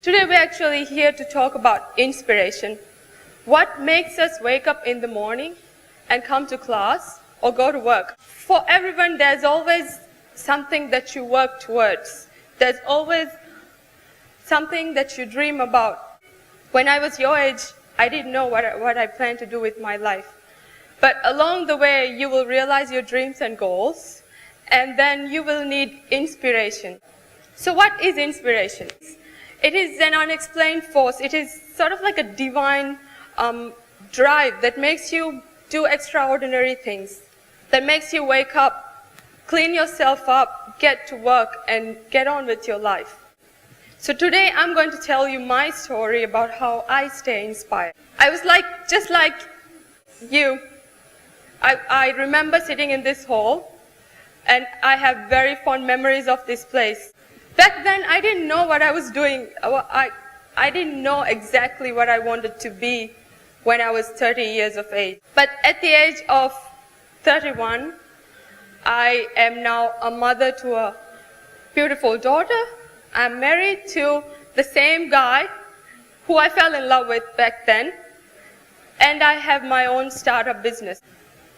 Today we're actually here to talk about inspiration. What makes us wake up in the morning and come to class or go to work? For everyone, there's always something that you work towards. There's always something that you dream about. When I was your age, I didn't know what I planned to do with my life. But along the way, you will realize your dreams and goals, and then you will need inspiration. So what is inspiration? It is an unexplained force. It is sort of like a divine drive that makes you do extraordinary things, that makes you wake up, clean yourself up, get to work, and get on with your life. So today I'm going to tell you my story about how I stay inspired. I was just like you. I remember sitting in this hall, and I have very fond memories of this place. Back then, I didn't know what I was doing. I didn't know exactly what I wanted to be when I was 30 years of age. But at the age of 31, I am now a mother to a beautiful daughter. I'm married to the same guy who I fell in love with back then, and I have my own startup business.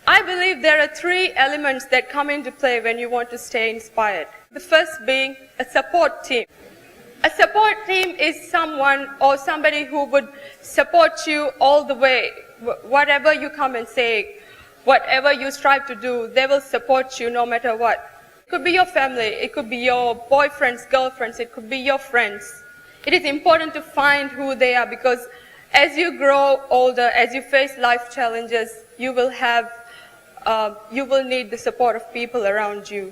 I believe there are three elements that come into play when you want to stay inspired. The first being a support team. A support team is someone or somebody who would support you all the way. Whatever you come and say, whatever you strive to do, they will support you no matter what. It could be your family, it could be your boyfriends, girlfriends, it could be your friends. It is important to find who they are, because as you grow older, as you face life challenges, you will need the support of people around you.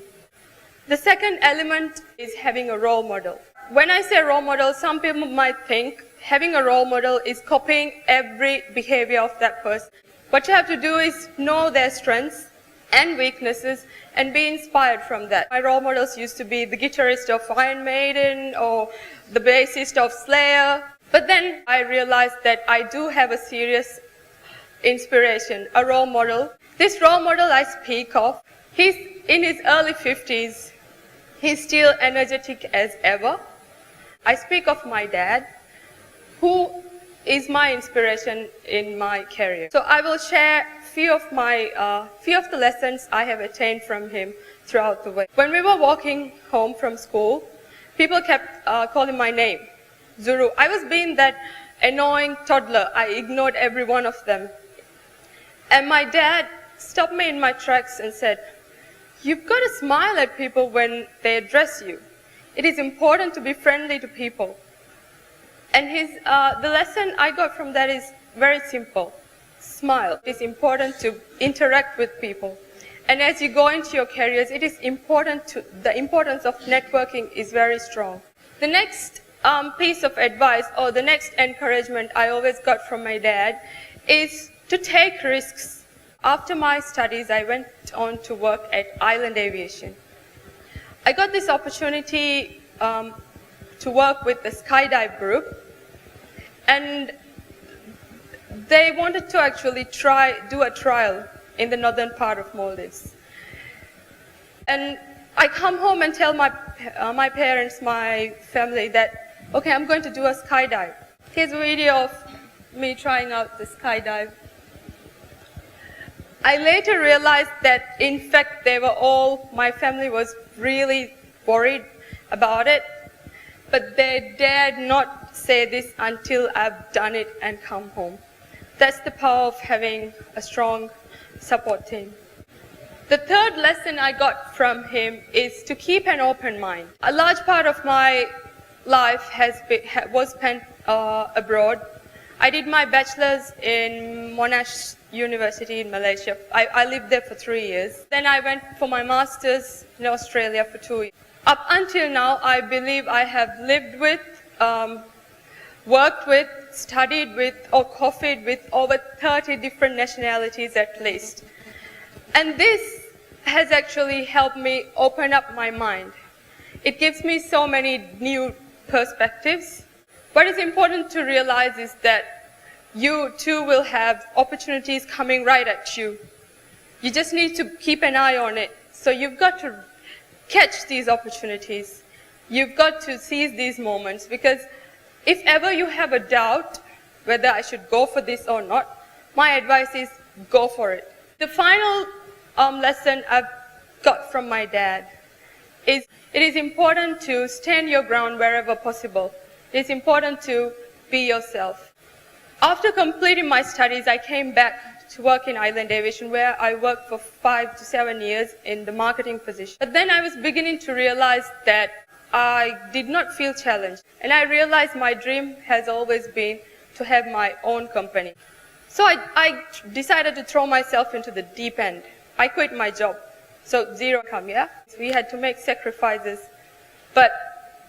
The second element is having a role model. When I say role model, some people might think having a role model is copying every behavior of that person. What you have to do is know their strengths and weaknesses and be inspired from that. My role models used to be the guitarist of Iron Maiden or the bassist of Slayer. But then I realized that I do have a serious inspiration, a role model. This role model I speak of, he's in his early 50s. He's still energetic as ever. I speak of my dad, who is my inspiration in my career. So I will share few of the lessons I have attained from him throughout the way. When we were walking home from school, people kept calling my name, Zuru. I was being that annoying toddler. I ignored every one of them. And my dad stopped me in my tracks and said, "You've got to smile at people when they address you. It is important to be friendly to people." And the lesson I got from that is very simple. Smile. It is important to interact with people. And as you go into your careers, it is important the importance of networking is very strong. The next piece of advice, or the next encouragement I always got from my dad, is to take risks. After my studies, I went on to work at Island Aviation. I got this opportunity to work with the skydive group, and they wanted to actually do a trial in the northern part of Maldives. And I come home and tell my parents, my family, that, okay, I'm going to do a skydive. Here's a video of me trying out the skydive. I later realized that, in fact, my family was really worried about it, but they dared not say this until I've done it and come home. That's the power of having a strong support team. The third lesson I got from him is to keep an open mind. A large part of my life was spent abroad. I did my bachelor's in Monash University in Malaysia. I lived there for 3 years. Then I went for my master's in Australia for 2 years. Up until now, I believe I have lived with, worked with, studied with, or coffeed with over 30 different nationalities at least. And this has actually helped me open up my mind. It gives me so many new perspectives. What is important to realize is that you too will have opportunities coming right at you. You just need to keep an eye on it. So you've got to catch these opportunities. You've got to seize these moments, because If ever you have a doubt whether I should go for this or not, my advice is go for it. The final lesson I've got from my dad is it is important to stand your ground wherever possible. It is important to be yourself. After completing my studies, I came back to work in Island Aviation, where I worked for 5 to 7 years in the marketing position. But then I was beginning to realize that I did not feel challenged. And I realized my dream has always been to have my own company. So I decided to throw myself into the deep end. I quit my job. So zero income, yeah? We had to make sacrifices. But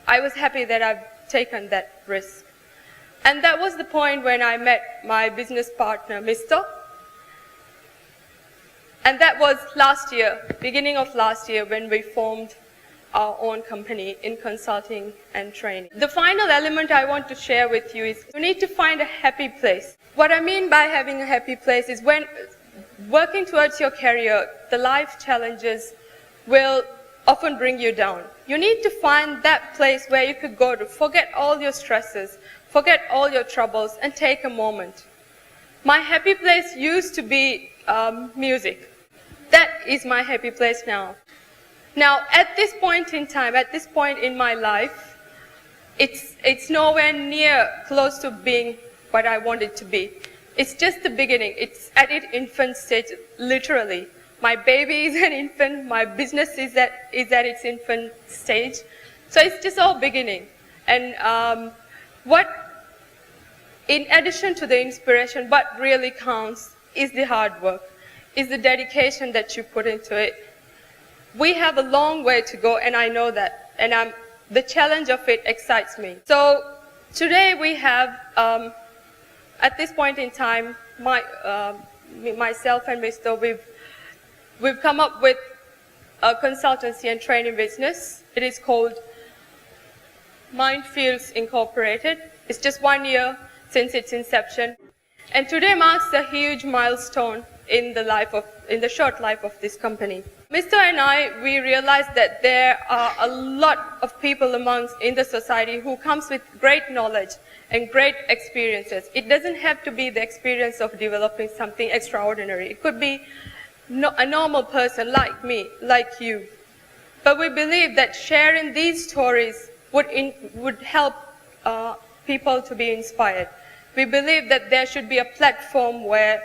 I was happy that I've taken that risk. And that was the point when I met my business partner, Mr. And that was last year, beginning of last year, when we formed our own company in consulting and training. The final element I want to share with you is you need to find a happy place. What I mean by having a happy place is when working towards your career, the life challenges will often bring you down. You need to find that place where you could go to forget all your stresses, forget all your troubles, and take a moment. My happy place used to be music. That is my happy place now. Now, at this point in time, at this point in my life, it's nowhere near close to being what I want it to be. It's just the beginning. It's at its infant stage, literally. My baby is an infant. My business is at its infant stage. So it's just all beginning. And in addition to the inspiration, what really counts is the hard work, is the dedication that you put into it. We have a long way to go, and I know that. And the challenge of it excites me. So today we have, at this point in time, myself and Mr. We've come up with a consultancy and training business. It is called MINDFIELDS Incorporated. It's just 1 year since its inception. And today marks a huge milestone in the short life of this company. Mr. and I, we realized that there are a lot of people in the society who comes with great knowledge and great experiences. It doesn't have to be the experience of developing something extraordinary. It could be a normal person like me, like you. But we believe that sharing these stories would help people to be inspired. We believe that there should be a platform where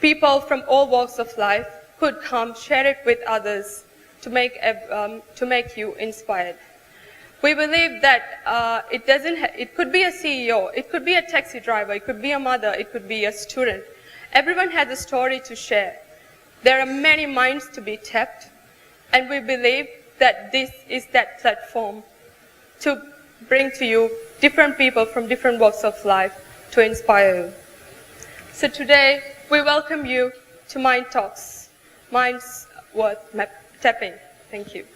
people from all walks of life could come, share it with others to make you inspired. We believe that it could be a CEO, it could be a taxi driver, it could be a mother, it could be a student. Everyone has a story to share. There are many minds to be tapped, and we believe that this is that platform to bring to you different people from different walks of life to inspire you. So today, we welcome you to MINDTalks. Minds worth tapping. Thank you.